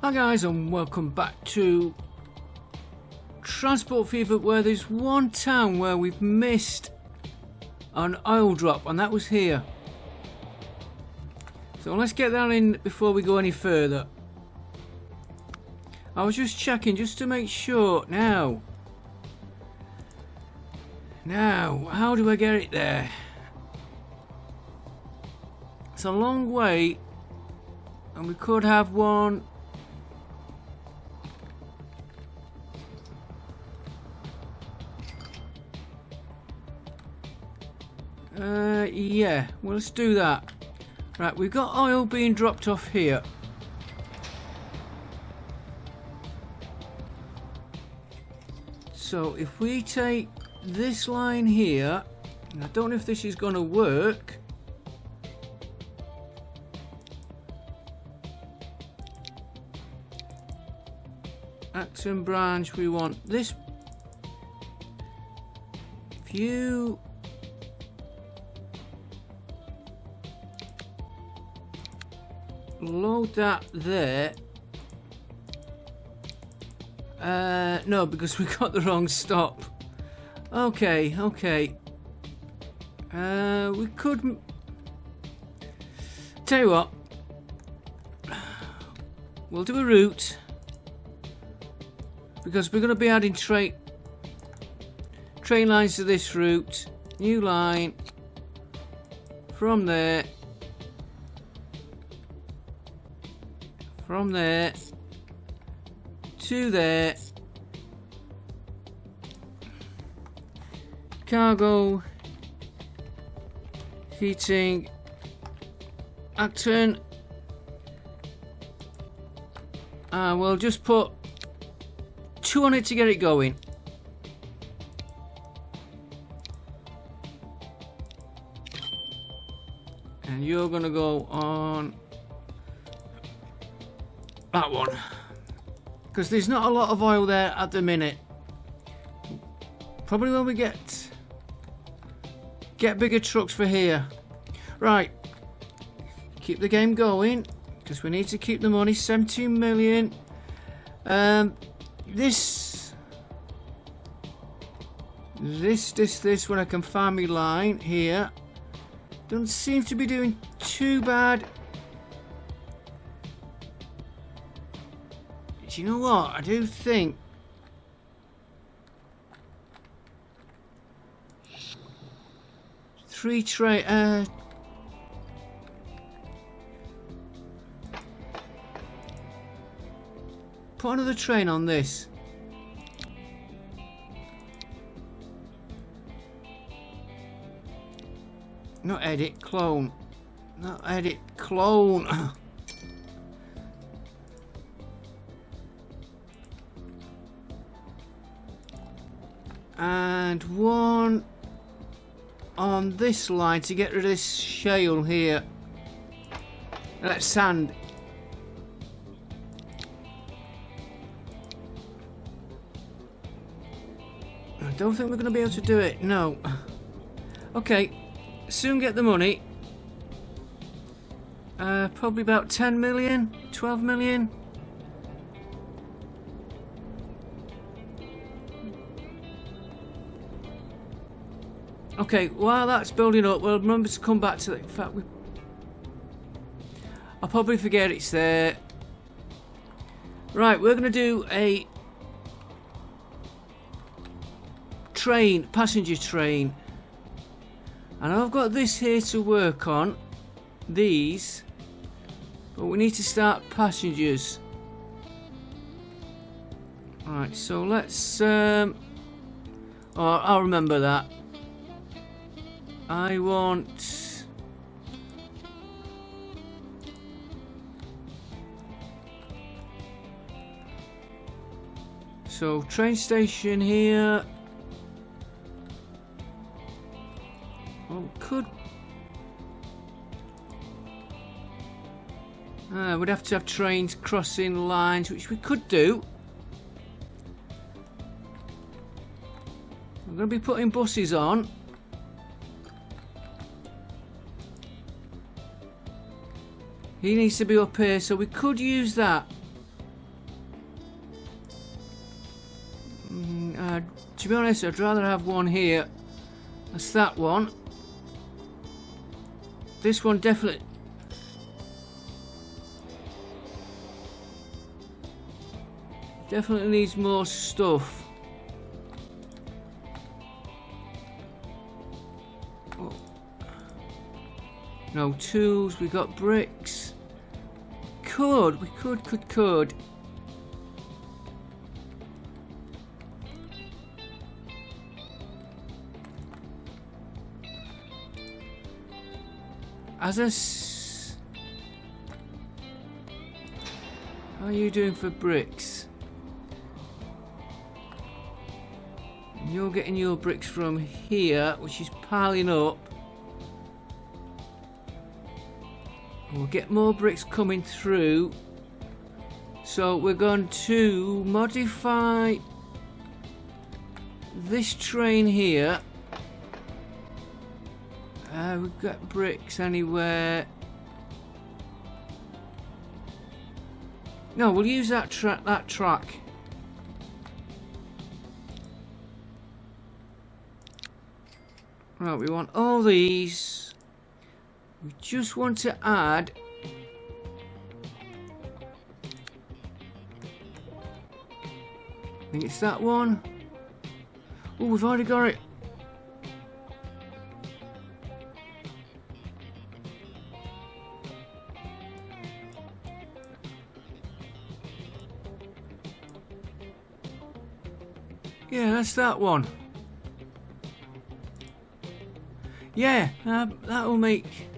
Hi guys, and welcome back to Transport Fever, where there's one town where we've missed an oil drop, and that was here. So let's get that in before we go any further. I was just checking just to make sure. Now, how do I get it there? It's a long way, and we could have one. Yeah, well, let's do that. Right, we've got oil being dropped off here. So if we take this line here, and I don't know if this is going to work. Acton branch, we want this. If you load that there. No, because we got the wrong stop. Okay. We could tell you what. We'll do a route, because we're going to be adding train lines to this route. New line from there. From there to there. Cargo, heating, Acton. We'll just put 2 on it to get it going. And you're gonna go on that one, because there's not a lot of oil there at the minute. Probably when we get bigger trucks for here. Right, keep the game going, because we need to keep the money. 17 million. This when I can find my line here, don't seem to be doing too bad. Do you know what? I do think put another train on this. Not edit, clone. Not edit, clone. And one on this line to get rid of this shale here. That's sand. I don't think we're going to be able to do it. No. Okay. Soon get the money. Probably about 10 million, 12 million. Okay, while that's building up, we'll remember to come back to it. In fact, I'll probably forget it's there. Right, we're going to do a train, passenger train. And I've got this here to work on. These. But we need to start passengers. Alright, so let's... I'll remember that. I want... So, train station here. Well, could... we'd have to have trains crossing lines, which we could do. We're going to be putting buses on. He needs to be up here, so we could use that. To be honest, I'd rather have one here. That's that one. This one definitely needs more stuff. Oh. No tools. We got bricks. We could. How are you doing for bricks? You're getting your bricks from here, which is piling up. We'll get more bricks coming through. So we're going to modify this train here. We've got bricks anywhere. No, we'll use that track. Right, we want all these. We just want to add I think it's that one. Oh, we've already got it. Yeah, that's that one. Yeah, that will make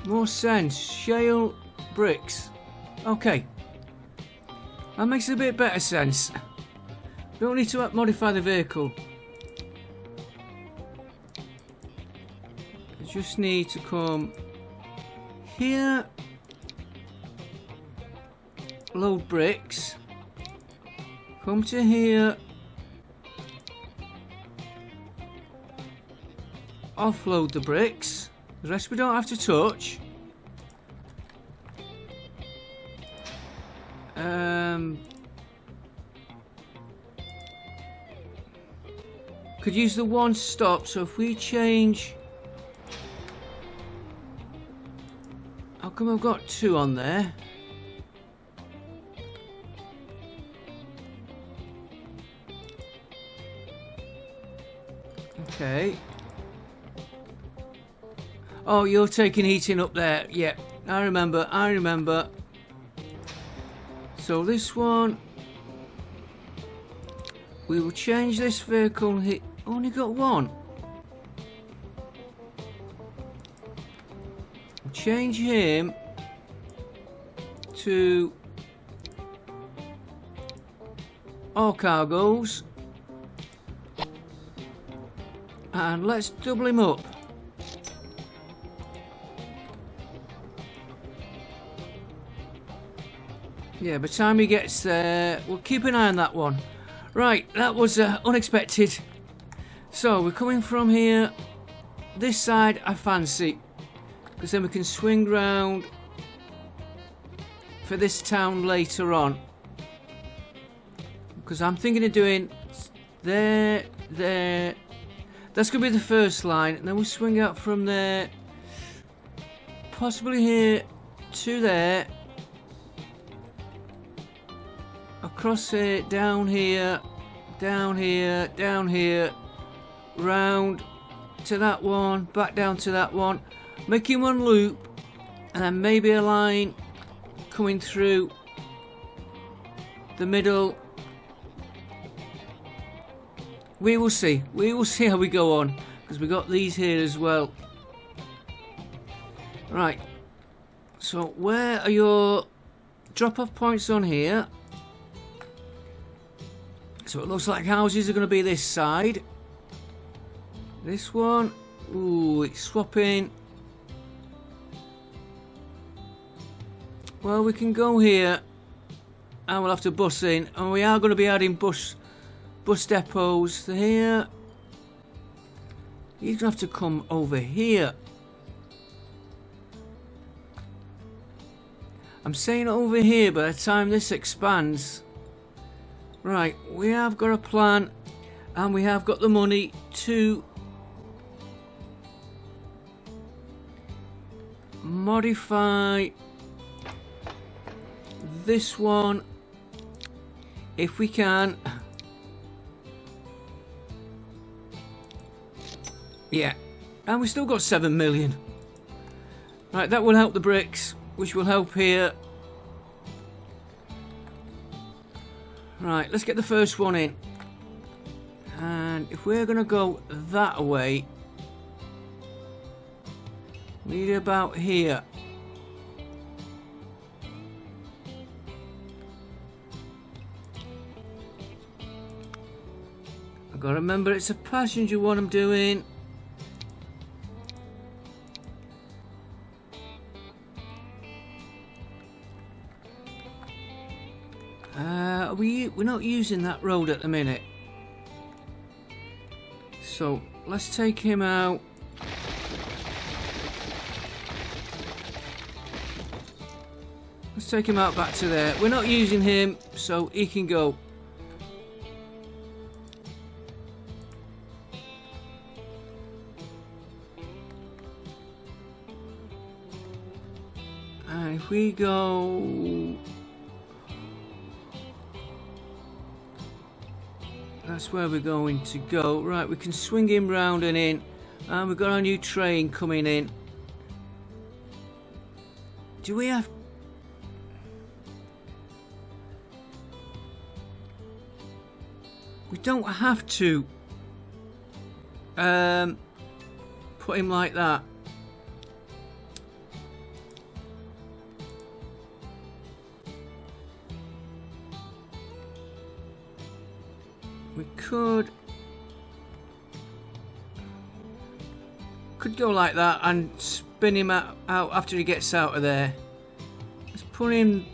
more sense. Shale bricks. Okay. That makes a bit better sense. Don't need to modify the vehicle. I just need to come here. Load bricks. Come to here. Offload the bricks. The rest we don't have to touch. Could use the one stop, so if we change... How come I've got two on there? Okay. Oh, you're taking heating up there. Yeah, I remember. So this one, we will change this vehicle here. Only got one. We'll change him to all cargoes. And let's double him up. Yeah, by the time he gets there, we'll keep an eye on that one. Right, that was unexpected. So, we're coming from here. This side I fancy, because then we can swing round for this town later on. Because I'm thinking of doing there. That's going to be the first line, and then we'll swing out from there, possibly here to there. Across it, down here, round to that one, back down to that one, making one loop, and then maybe a line coming through the middle. We will see how we go on, because we got these here as well. Right, so where are your drop-off points on here? So it looks like houses are going to be this side. This one, ooh, it's swapping. Well, we can go here, and we'll have to bus in, and we are going to be adding bus depots here. He's going to have to come over here. I'm saying over here by the time this expands. Right, we have got a plan, and we have got the money to modify this one if we can. Yeah, and we still got 7 million. Right, that will help the bricks, which will help here. Right, let's get the first one in. And if we're going to go that way, we need about here. I've got to remember it's a passenger one I'm doing. We're not using that road at the minute. So let's take him out. Let's take him out back to there. We're not using him, so he can go. And if we go... That's where we're going to go. Right, we can swing him round and in. And we've got our new train coming in. Do we have... We don't have to put him like that. We could go like that and spin him out after he gets out of there. Let's put him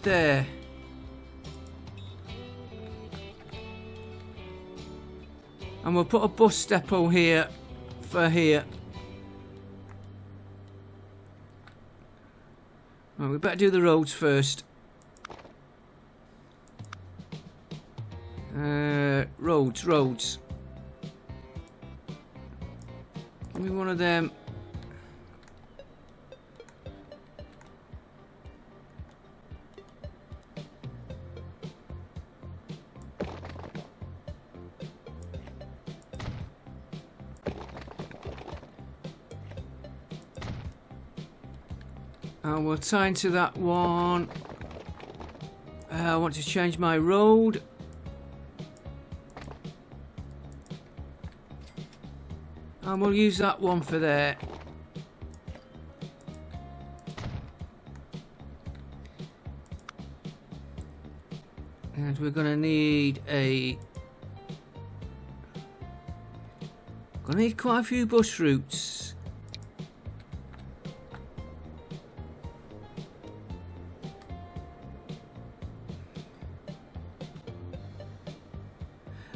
there. And we'll put a bus depot here for here. Right, we better do the roads first. Roads. Give me one of them. And we'll tie into that one. I want to change my road. And we'll use that one for there. And we're gonna need quite a few bus routes.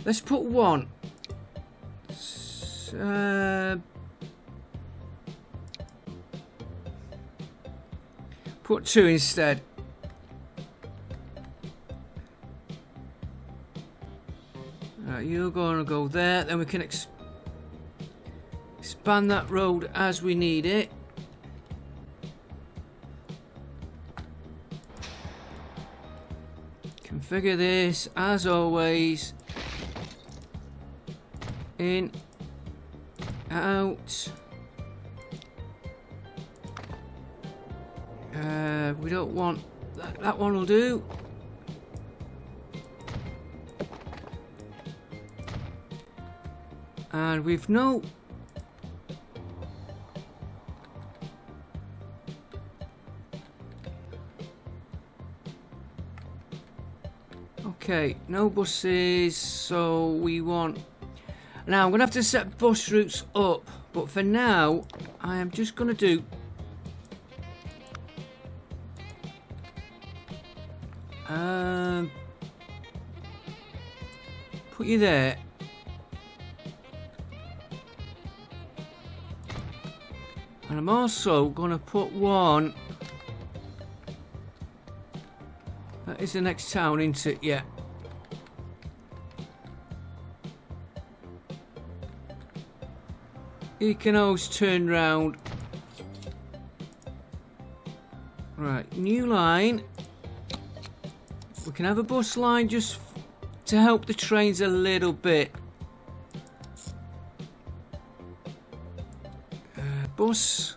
Let's put one. Put two instead. Right, you're going to go there. Then we can expand that road as we need it. Configure this as always. In. Out. We don't want that. That one will do. And we've no. Okay, no buses. So we want. Now I'm going to have to set bus routes up, but for now I am just going to do put you there. And I'm also going to put one That is the next town, isn't it? Yeah. You can always turn round. Right, new line. We can have a bus line just to help the trains a little bit. Bus.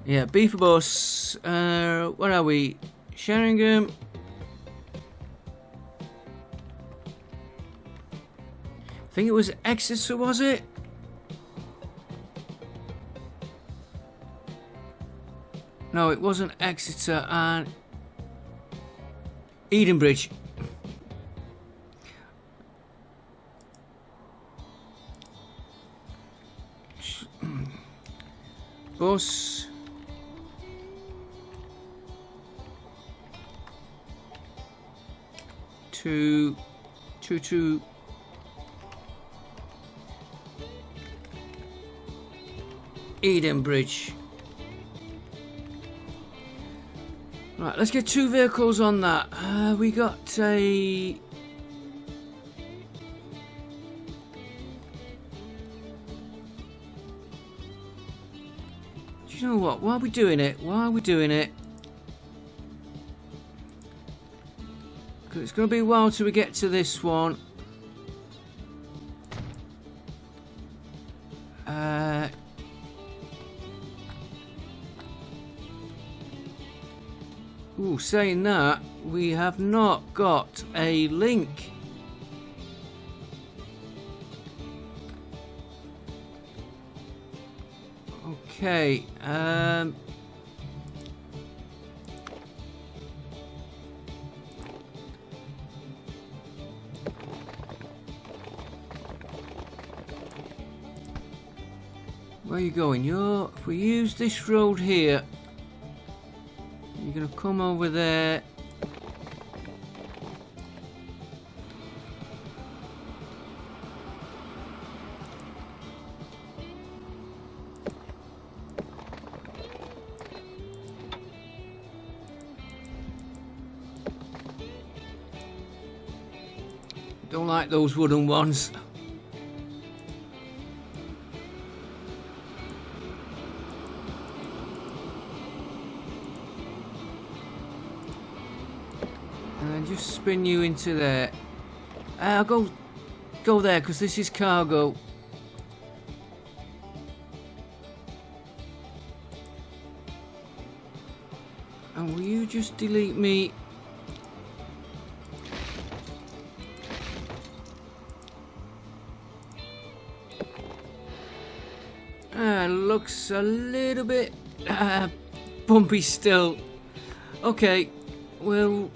Yeah, B for bus. Where are we? Sheringham. I think it was Exeter, was it? No, it wasn't Exeter, and Edenbridge. Bus. To Edenbridge. Right, let's get 2 vehicles on that. We got a... Do you know what? While we're doing it, because it's going to be a while till we get to this one. Ooh, saying that, we have not got a link. Okay, where are you going? If we use this road here, you're going to come over there. Don't like those wooden ones. And just spin you into there. I'll go there because this is cargo. And will you just delete me? Looks a little bit bumpy still. Okay, well,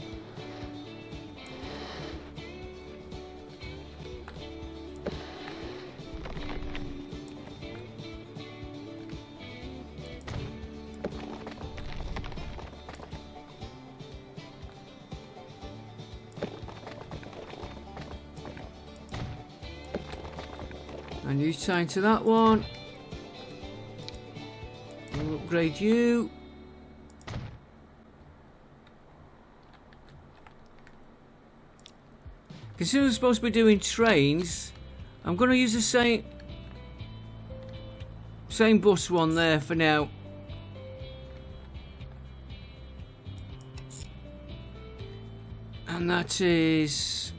and you sign to that one. We'll upgrade you. Considering we're supposed to be doing trains, I'm going to use the same bus one there for now. And that is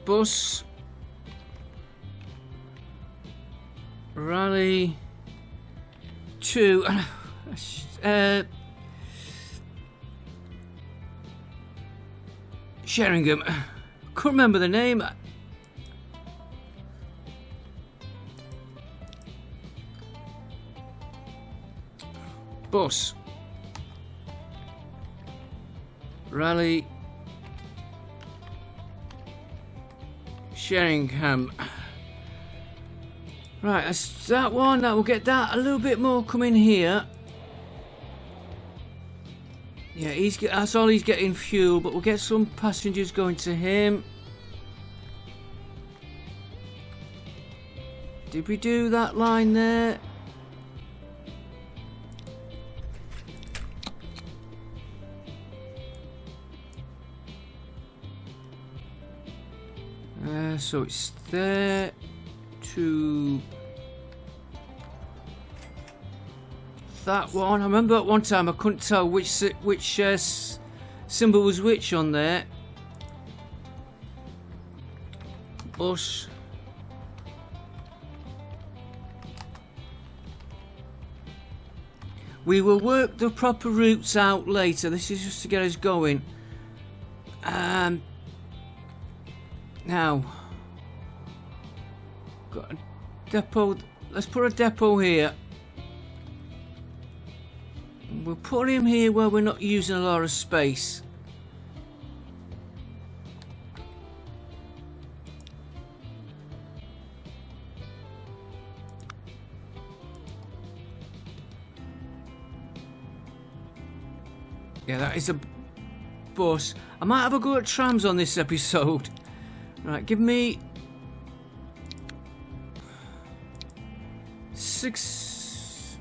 bus rally to Sheringham. Couldn't remember the name. Bus rally Sheringham. Right, that's that one. That will get that. A little bit more coming here. Yeah, that's all he's getting fuel, but we'll get some passengers going to him. Did we do that line there? So it's there to that one. I remember at one time I couldn't tell which symbol was which on there. Us. We will work the proper routes out later. This is just to get us going. Now, got a depot. Let's put a depot here. We'll put him here where we're not using a lot of space. Yeah, that is a bus. I might have a go at trams on this episode. Right, give me 6.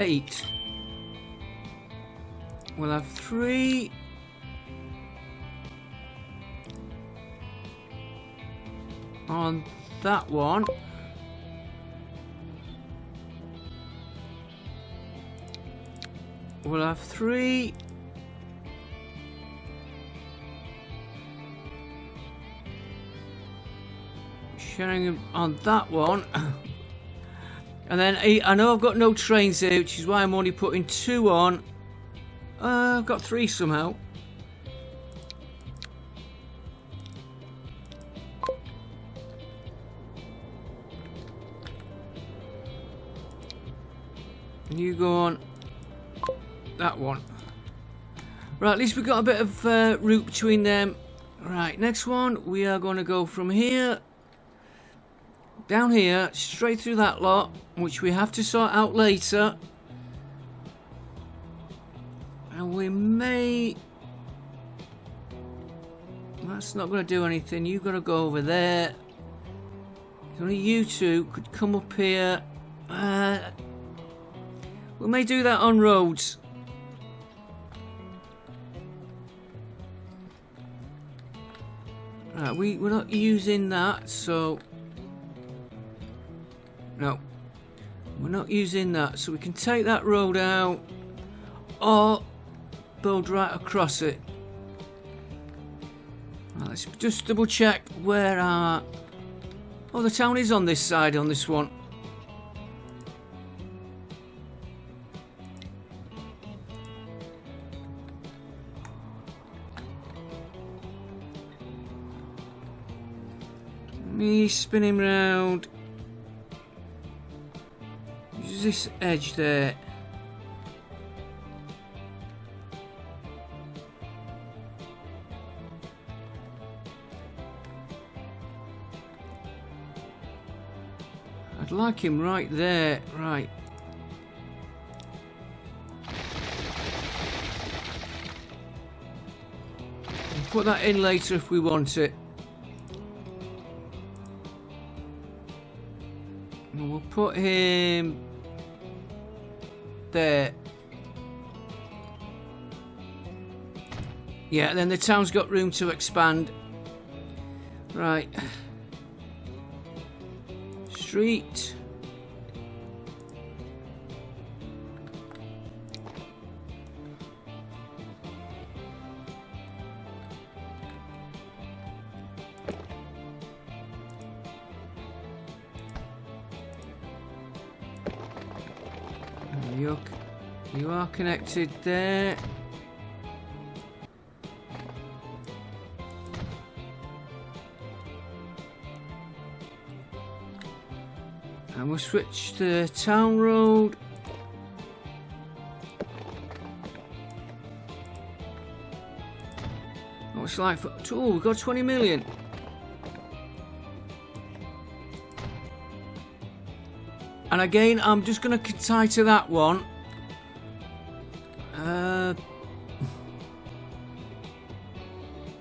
Eight. We'll have 3. On that one. We'll have 3. Sharing on that one. And then I know I've got no trains here, which is why I'm only putting 2 on. I've got 3 somehow. And you go on that one. Right, at least we've got a bit of route between them. Right, next one, we are going to go from here down here, straight through that lot, which we have to sort out later. And we may... That's not going to do anything. You've got to go over there. Only you two could come up here. We may do that on roads. Right, we're not using that, so... No. We're not using that, so we can take that road out or build right across it. Right, let's just double check where our... Oh, the town is on this side on this one. Me spin him round. Use this edge there. I'd like him right there. Right. We'll put that in later if we want it. And we'll put him there. Yeah, then the town's got room to expand. Right. Street. You are connected there. And we'll switch to town road. What's like for... Oh, we've got 20 million. And again, I'm just going to tie to that one.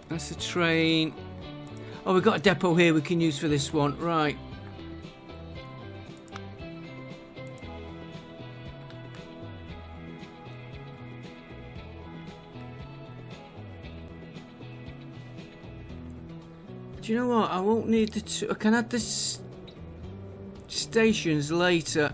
That's a train. Oh, we've got a depot here we can use for this one. Right. Do you know what? I won't need the two. I can add the stations later.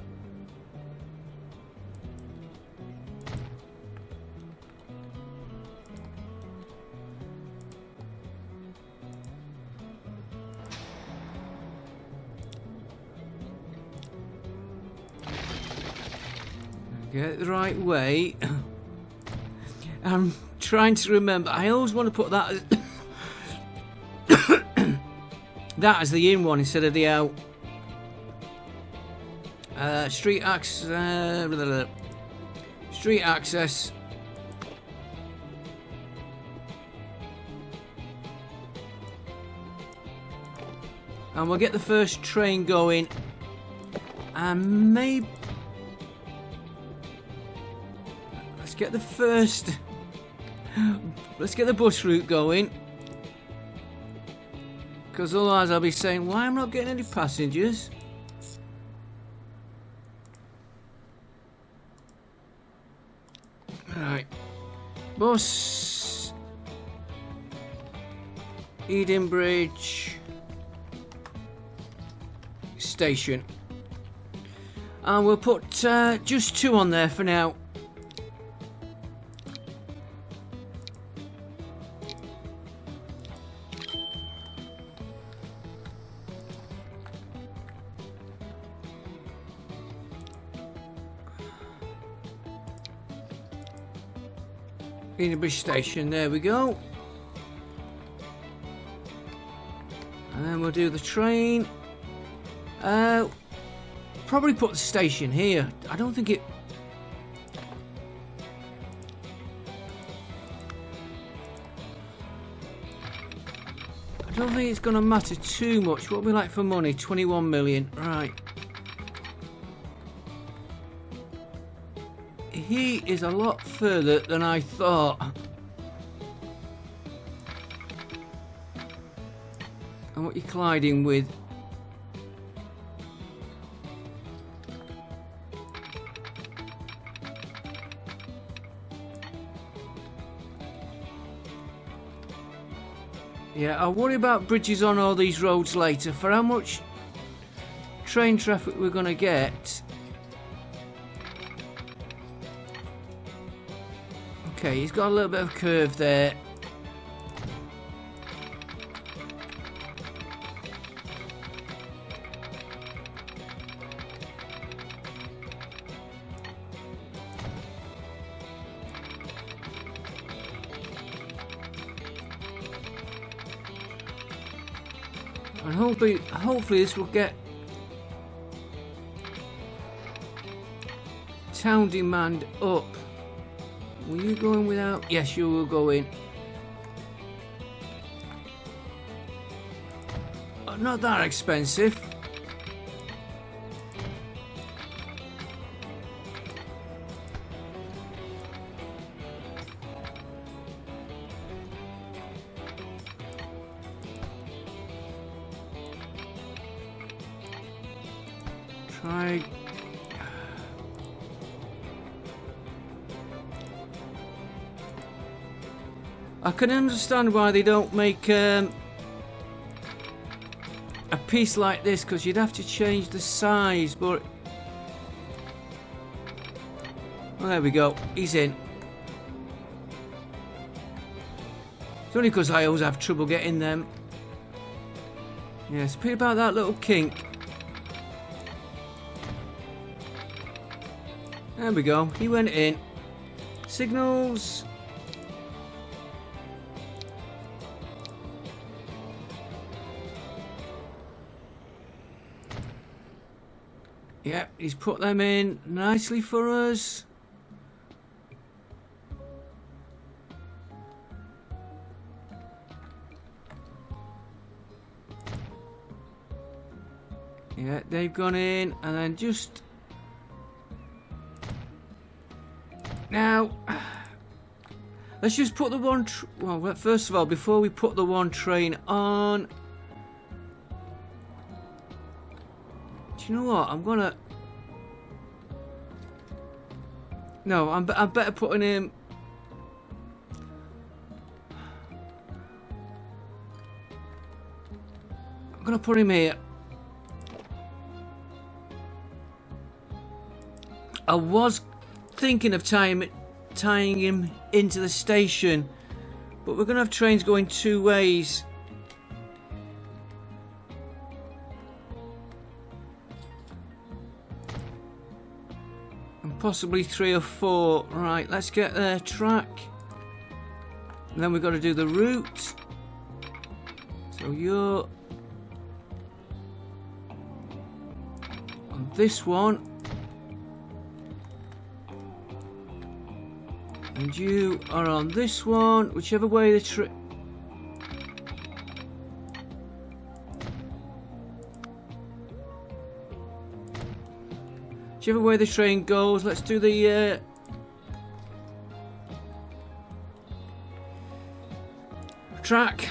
Get it the right way. I'm trying to remember. I always want to put that as that as the in one instead of the out. Street access. Street access. And we'll get the first train going. And maybe let's get the first. Let's get the bus route going. Because otherwise I'll be saying, why am I not getting any passengers? Right. Bus. Edenbridge. Station. And we'll put just 2 on there for now. Edenbridge Station, there we go. And then we'll do the train. Probably put the station here. I don't think it... I don't think it's going to matter too much. What we like for money? 21 million. Right. He is a lot further than I thought. And what you're colliding with? Yeah, I'll worry about bridges on all these roads later. For how much train traffic we're going to get. Okay, he's got a little bit of curve there. And hopefully this will get town demand up. Will you go in without? Yes, you will go in. Oh, not that expensive. Try. I can understand why they don't make a piece like this, because you'd have to change the size, but well, there we go, he's in. It's only because I always have trouble getting them. Yeah, it's a bit about that little kink. There we go, he went in. Signals. Yep, he's put them in nicely for us. Yeah, they've gone in, and then just now let's just put the one well, first of all, before we put the one train on, do you know what? I'm gonna... No, I'm better putting him... I'm going to put him here. I was thinking of tying him into the station, but we're going to have trains going two ways. And possibly 3 or 4. Right, let's get the track. And then we've got to do the route. So you're on this one. And you are on this one, whichever way the whichever way the train goes. Let's do the track.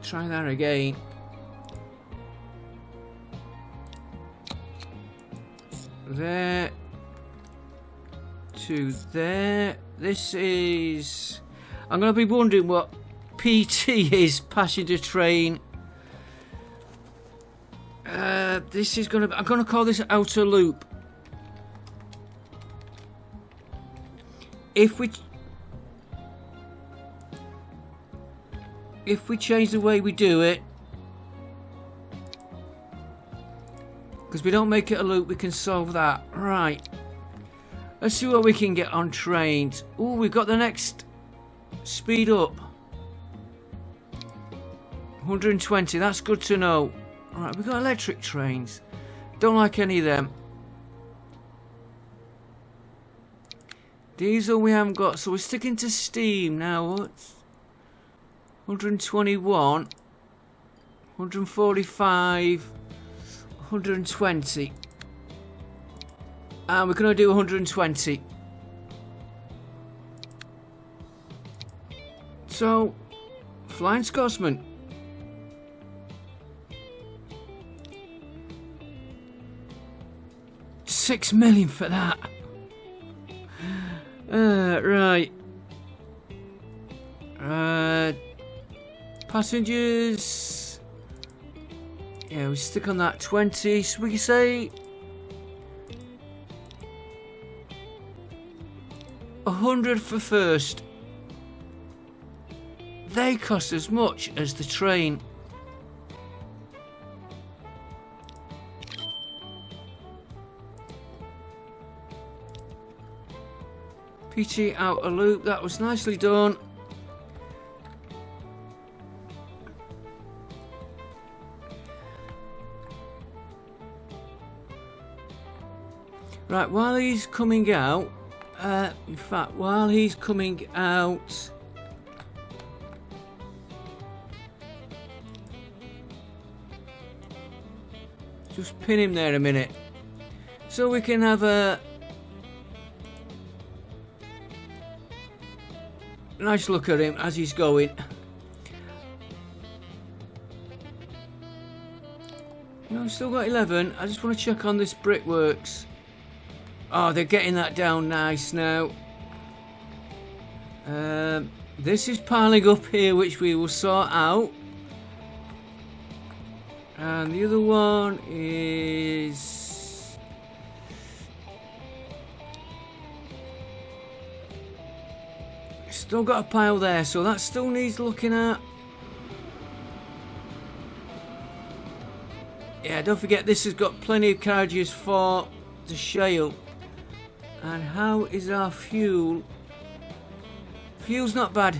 Try that again. There to there. This is... I'm going to be wondering what PT is, passenger train. This is going to... I'm going to call this outer loop. If we change the way we do it, because we don't make it a loop, we can solve that. Right. Let's see what we can get on trains. Oh, we've got the next speed up. 120, that's good to know. Right, we've got electric trains. Don't like any of them. Diesel we haven't got, so we're sticking to steam now. What's 121, 145, 120, and we're going to do 120. So, Flying Scotsman. $6 million for that. Right. Passengers. Yeah, we stick on that 20. So we can say 100 for first. They cost as much as the train. PT out a loop, that was nicely done. Right, while he's coming out, in fact, while he's coming out, just pin him there a minute, so we can have a nice look at him as he's going. No, I've still got 11. I just want to check on this brickworks. Oh, they're getting that down nice now. This is piling up here, which we will sort out. And the other one is... Still got a pile there, so that still needs looking at. Yeah, don't forget this has got plenty of carriages for the shale. And how is our fuel? Fuel's not bad.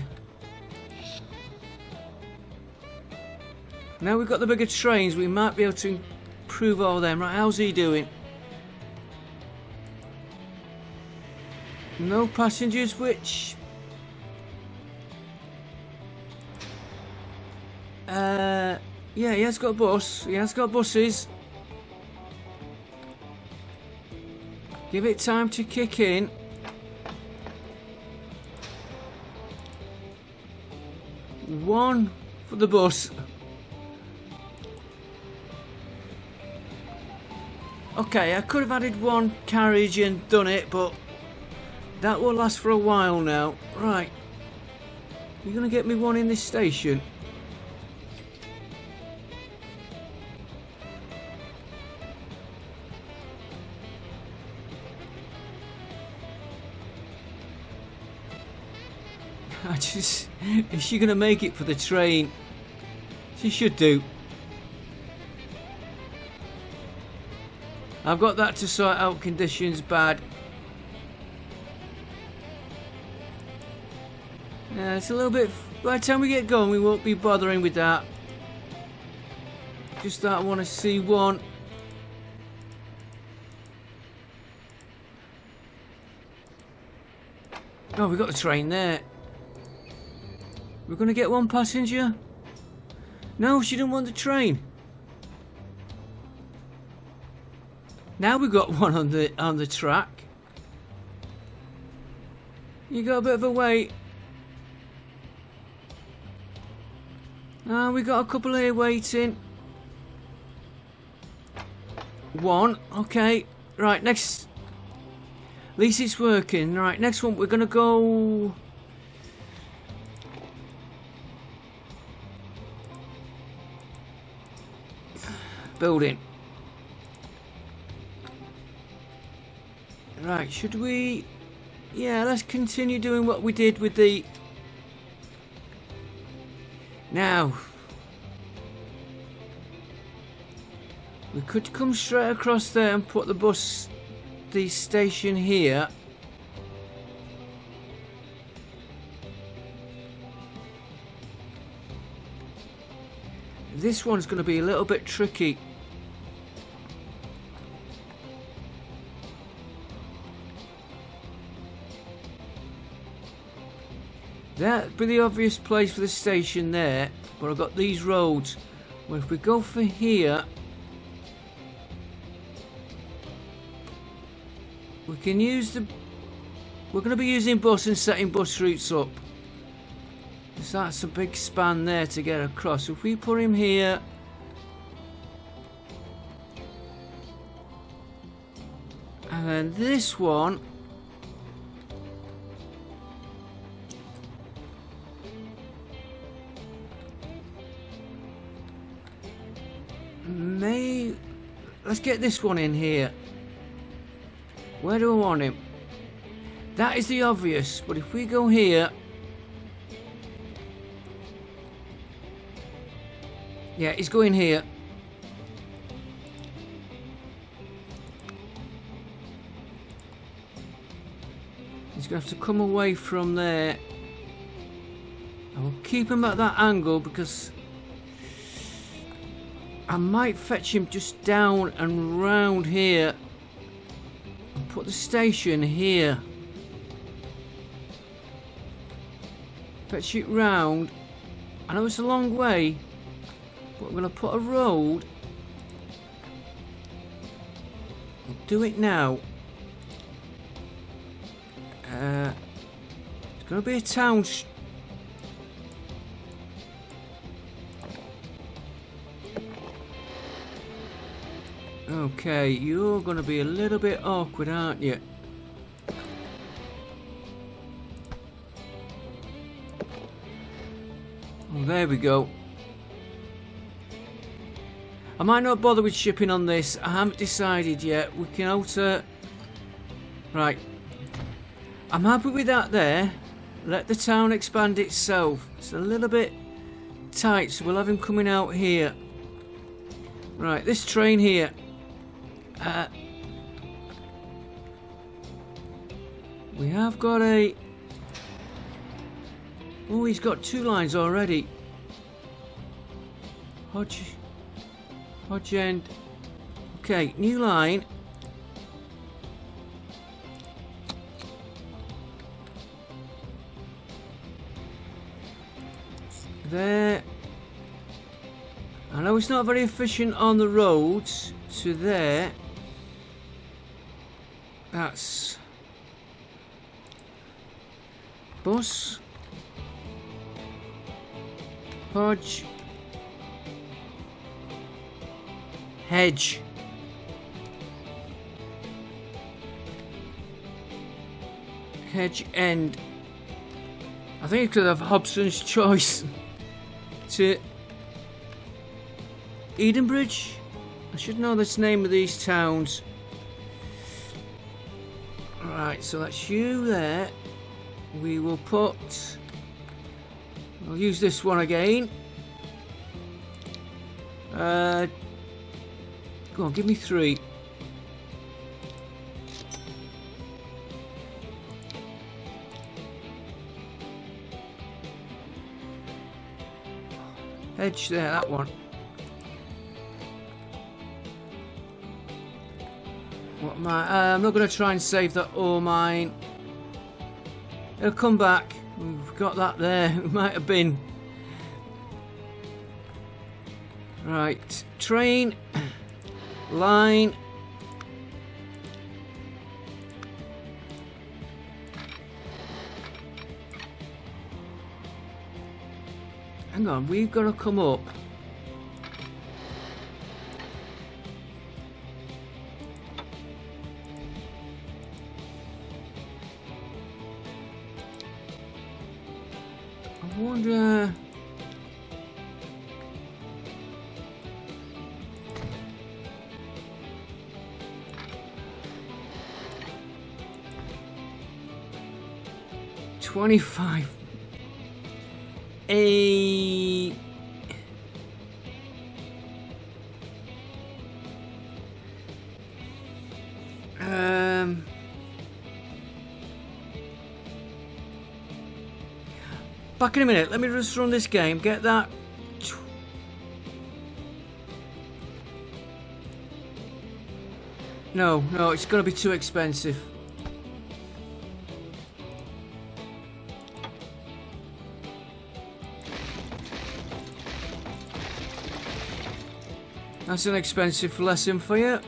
Now we've got the bigger trains, we might be able to improve all them. Right, how's he doing? No passengers, which... yeah, he has got a bus. He has got buses. Give it time to kick in. One for the bus. Okay, I could have added one carriage and done it, but that will last for a while now. Right. You're going to get me one in this station? Is she going to make it for the train? She should do. I've got that to sort out. Conditions bad. Yeah, it's a little bit... By the time we get going, we won't be bothering with that. Just that I want to see one. Oh, we got the train there. We're going to get one passenger? No, she didn't want the train. Now we've got one on the track. You got a bit of a wait. We got a couple here waiting. One, okay. Right, next. At least it's working. Right, next one we're gonna go. Building. Right, should we... Yeah, let's continue doing what we did with the... Now... We could come straight across there and put the station here. This one's going to be a little bit tricky. That'd be the obvious place for the station there, but I've got these roads. Well, if we go for here, we can use the... We're going to be using bus and setting bus routes up. So that's a big span there to get across. If we put him here... And then this one... Let's get this one in here. Where do I want him? That is the obvious, but if we go here... Yeah, he's going here. He's going to have to come away from there. I will keep him at that angle because I might fetch him just down and round here and put the station here. Fetch it round. I know it's a long way, but I'm going to put a road. I'll do it now. It's going to be a town. Okay, you're going to be a little bit awkward, aren't you? Oh, there we go. I might not bother with shipping on this. I haven't decided yet. We can alter... Right. I'm happy with that there. Let the town expand itself. It's a little bit tight, so we'll have him coming out here. Right, this train here. We have got a... Oh, he's got two lines already. Hodge end. Okay, new line. There. I know it's not very efficient on the roads. To there. That's bus. Hodge. Hedge. Hedge end. I think it's because of Hobson's choice to Edenbridge. I should know the name of these towns. Right, so that's you there. We will put... I'll use this one again. Go on, give me 3. Edge there, that one. What am I? I'm not going to try and save that ore mine. It'll come back. We've got that there. It might have been. Right. Train. Line. Hang on, we've got to come up. I wonder... $25. Back in a minute. Let me just run this game. Get that. No, it's going to be too expensive. That's an expensive lesson for you.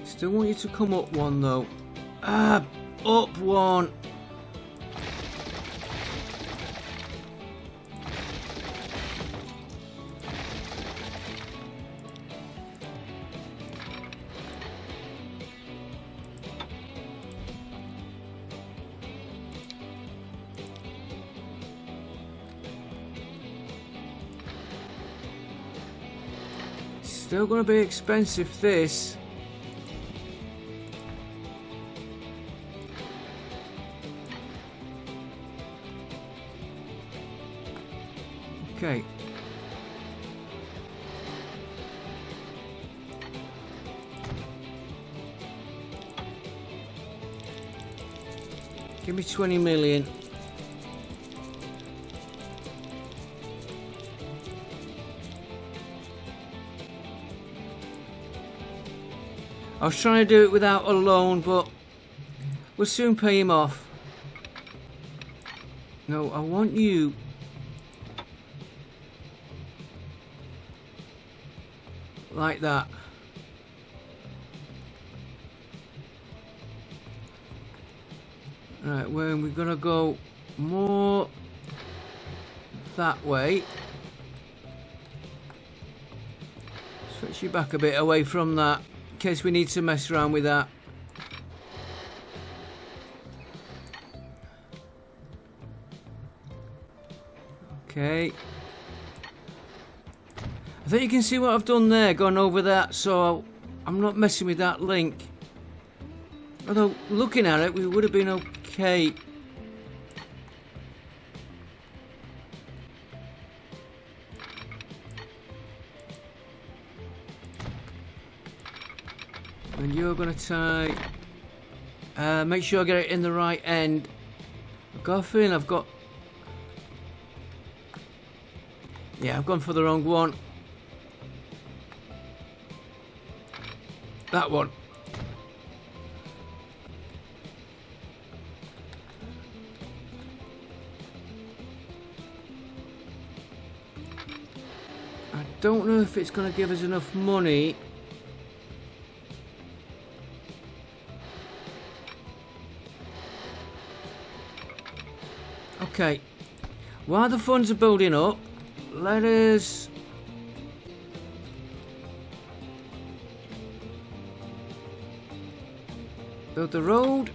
Still want you to come up one though. Up one. Still gonna be expensive, this. Okay. Give me 20 million. I was trying to do it without a loan, but we'll soon pay him off. No, I want you. Like that. Right, well, we're gonna go more that way. Switch you back a bit away from that. In case we need to mess around with that. Okay. I think you can see what I've done there, gone over that, so I'm not messing with that link. Although, looking at it, we would have been okay. And you're going to tie... make sure I get it in the right end. I've got a feeling I've got... Yeah, I've gone for the wrong one. That one. I don't know if it's going to give us enough money. Okay, while the funds are building up, let us Build the road.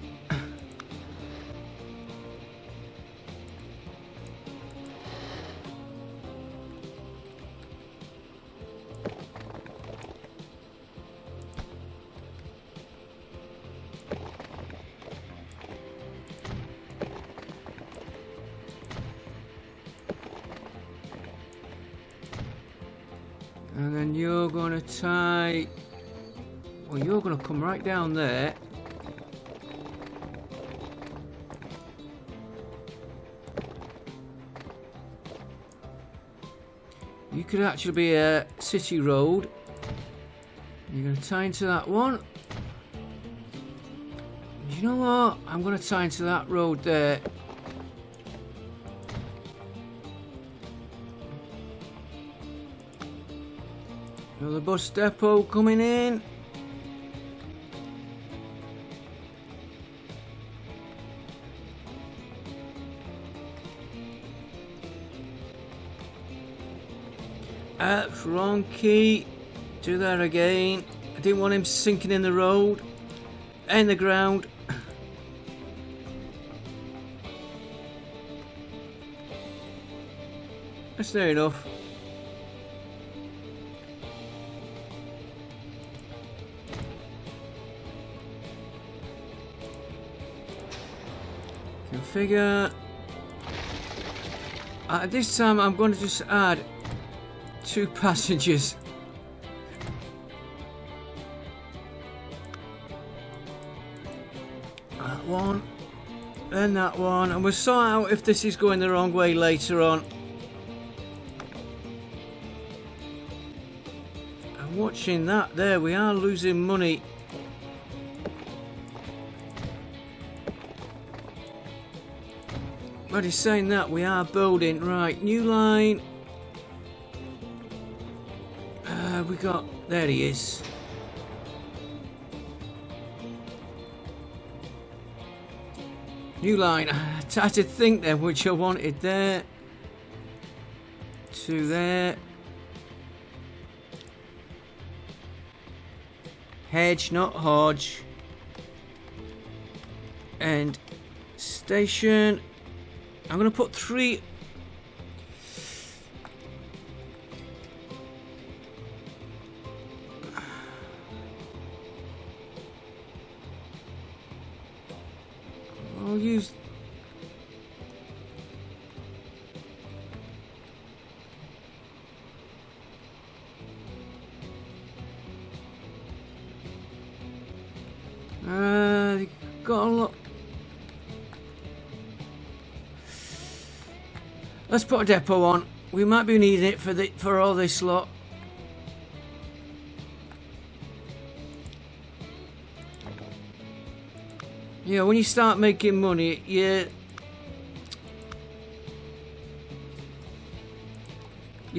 And then you're going to tie... Well, you're going to come right down there. You could actually be a city road. You're going to tie into that one. You know what? I'm going to tie into that road there. Another bus depot coming in. Wrong key. Do that again. I didn't want him sinking in the road. In the ground. That's fair enough. Configure. This time I'm going to just add 2 passengers. That one, then that one, and we'll sort out if this is going the wrong way later on. I'm watching that there, we are losing money. But he's saying that we are building. Right, new line. We got, there he is. New line. I had to think then which I wanted there. To there. Hedge, not Hodge. And station. I'm going to put 3. I'll use... got a lot... Let's put a depot on. We might be needing it for all this lot. Yeah, when you start making money, you're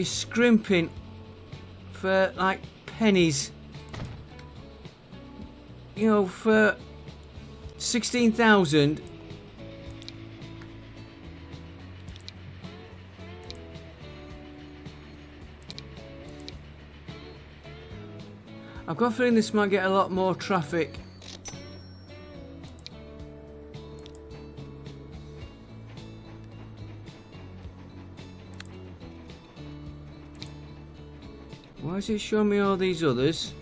scrimping for like pennies. You know, for 16,000. I've got a feeling this might get a lot more traffic. Why is it showing me all these others?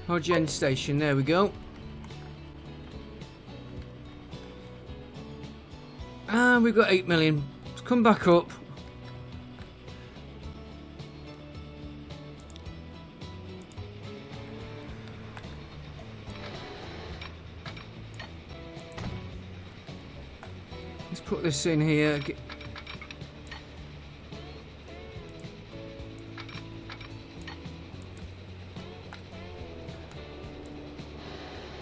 Hodge End Station, there we go. And we've got 8 million. Let's come back up. Let's put this in here.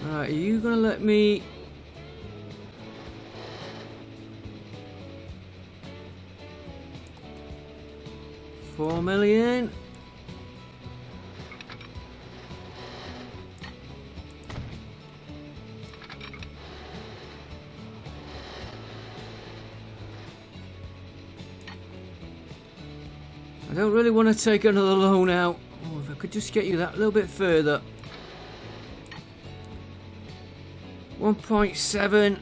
Right, are you gonna let me... $4 million. I don't really want to take another loan out. Oh, if I could just get you that little bit further. 1.7.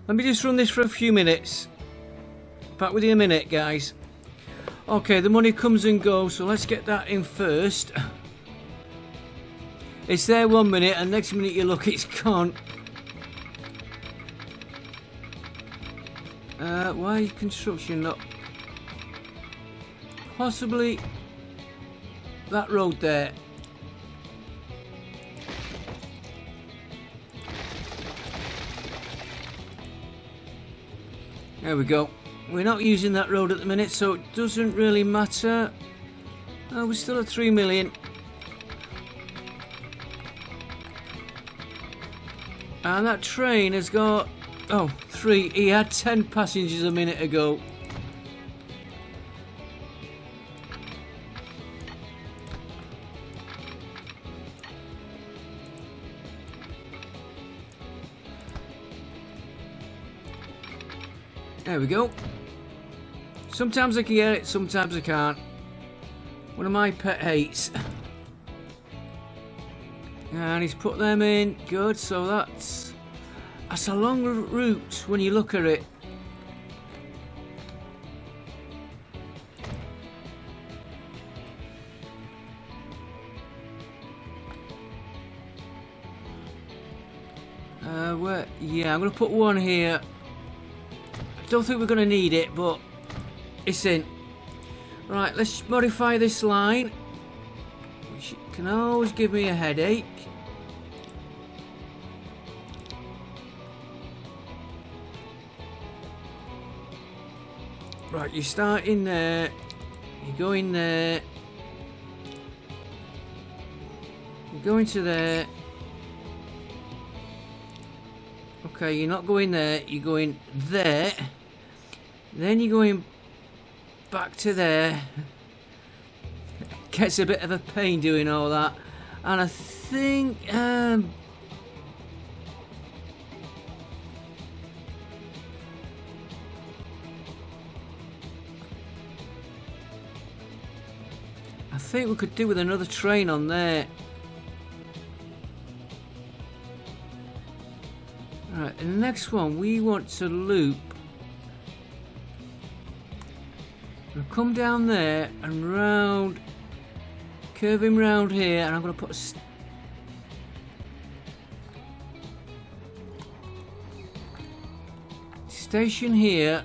Let me just run this for a few minutes. Back with you in a minute, guys. Okay, the money comes and goes, so let's get that in first. It's there 1 minute, and next minute you look, it's gone. Why construction not? Possibly that road there. There we go. We're not using that road at the minute, so it doesn't really matter. Oh, we're still at 3 million. And that train has got... oh, 3. He had 10 passengers a minute ago. There we go. Sometimes I can get it, sometimes I can't. One of my pet hates. And he's put them in. Good, so that's a long route when you look at it. Yeah, I'm going to put one here. Don't think we're going to need it, but it's in. Right, let's modify this line, which can always give me a headache. Right, you start in there, you go in there, you go into there. Okay, you're not going there, you're going there. Then you're going back to there. Gets a bit of a pain doing all that. And I think I think we could do with another train on there. Alright, and the next one we want to loop. We'll come down there and round, curve him round here, and I'm going to put a station here,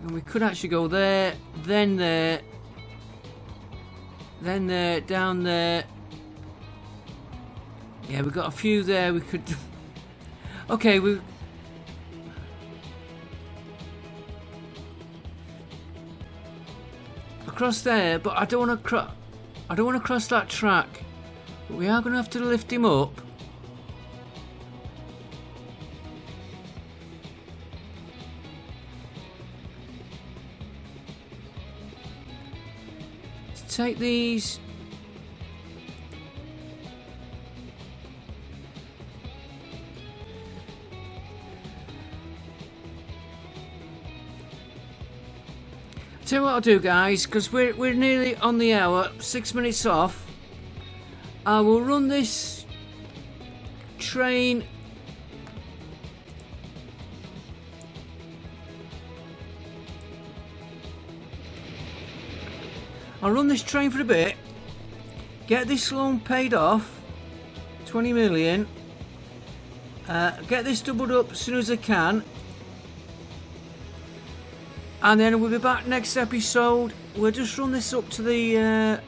and we could actually go there, then there, then there, down there. Yeah, we've got a few there. We could. Okay, we. Across there, but I don't want to I don't want to cross that track. But we are going to have to lift him up. Let's take these. Tell you what I'll do, guys, because we're nearly on the hour, 6 minutes off. I will run this train. I'll run this train for a bit. Get this loan paid off, 20 million. Get this doubled up as soon as I can. And then we'll be back next episode. We'll just run this up to the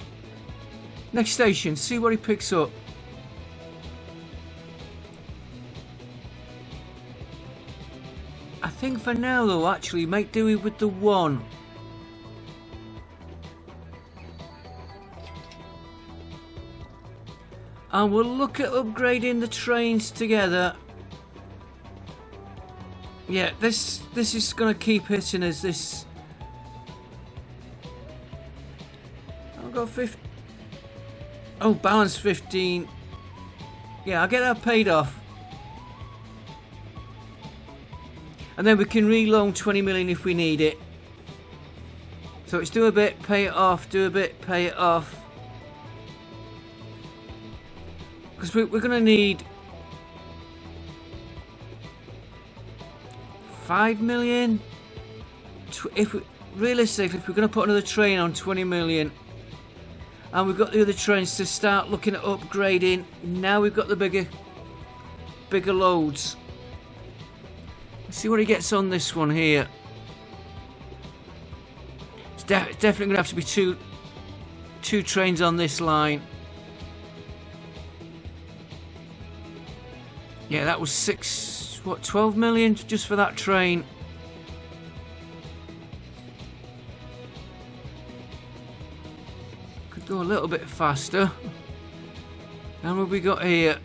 next station, see what he picks up. I think for now though, actually, make do with the one. And we'll look at upgrading the trains together. Yeah, this is going to keep hitting us. This. I've got 50. Oh, balance 15. Yeah, I'll get that paid off. And then we can reloan 20 million if we need it. So it's do a bit, pay it off, do a bit, pay it off. Because we're going to need 5 million. Realistically, if we're going to put another train on, 20 million. And we've got the other trains to start looking at upgrading. Now we've got the bigger loads. Let's see what he gets on this one here. It's definitely going to have to be two trains on this line. Yeah, that was 12 million just for that train. Could go a little bit faster. How have we got here?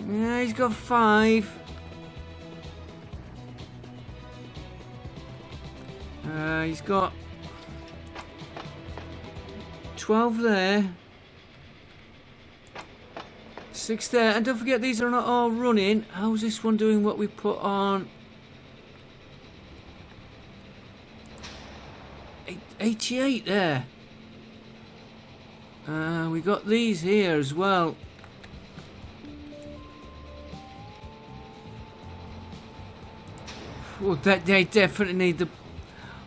Yeah, he's got 5. He's got 12 there. 6 there. And don't forget, these are not all running. How's this one doing what we put on? 88 there. We got these here as well. Well, they definitely need the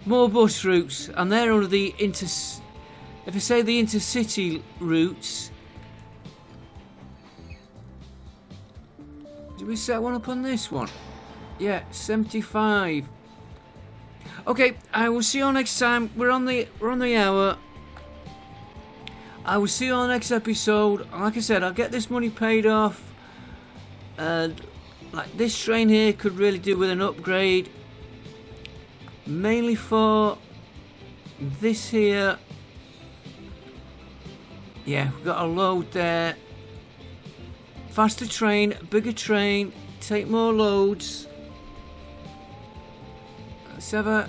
more bus routes, and they're under the if I say the intercity routes. Did we set one up on this one? Yeah, 75. Okay, I will see you all next time. We're on the hour. I will see you on the next episode. Like I said, I'll get this money paid off. And like this train here could really do with an upgrade. Mainly for this here. Yeah, we've got a load there. Faster train, bigger train, take more loads. Let's have a...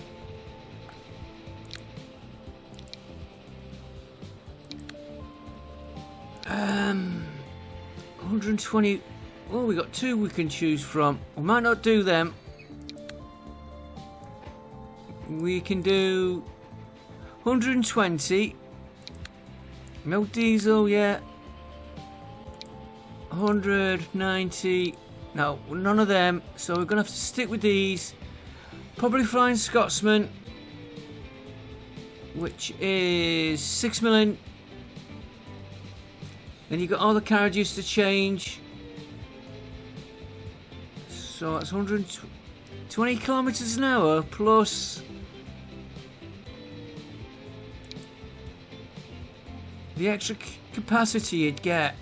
Um, 120... Oh, we got 2 we can choose from. We might not do them. We can do 120. No diesel yet. 190. No, none of them. So we're gonna have to stick with these. Probably Flying Scotsman, which is 6 million. Then you got all the carriages to change. So that's 120 kilometers an hour plus the extra capacity you'd get.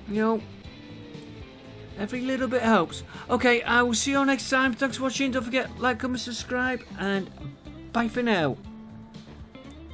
You know, every little bit helps. Okay, I will see you all next time. Thanks for watching. Don't forget, like, comment, subscribe, and bye for now.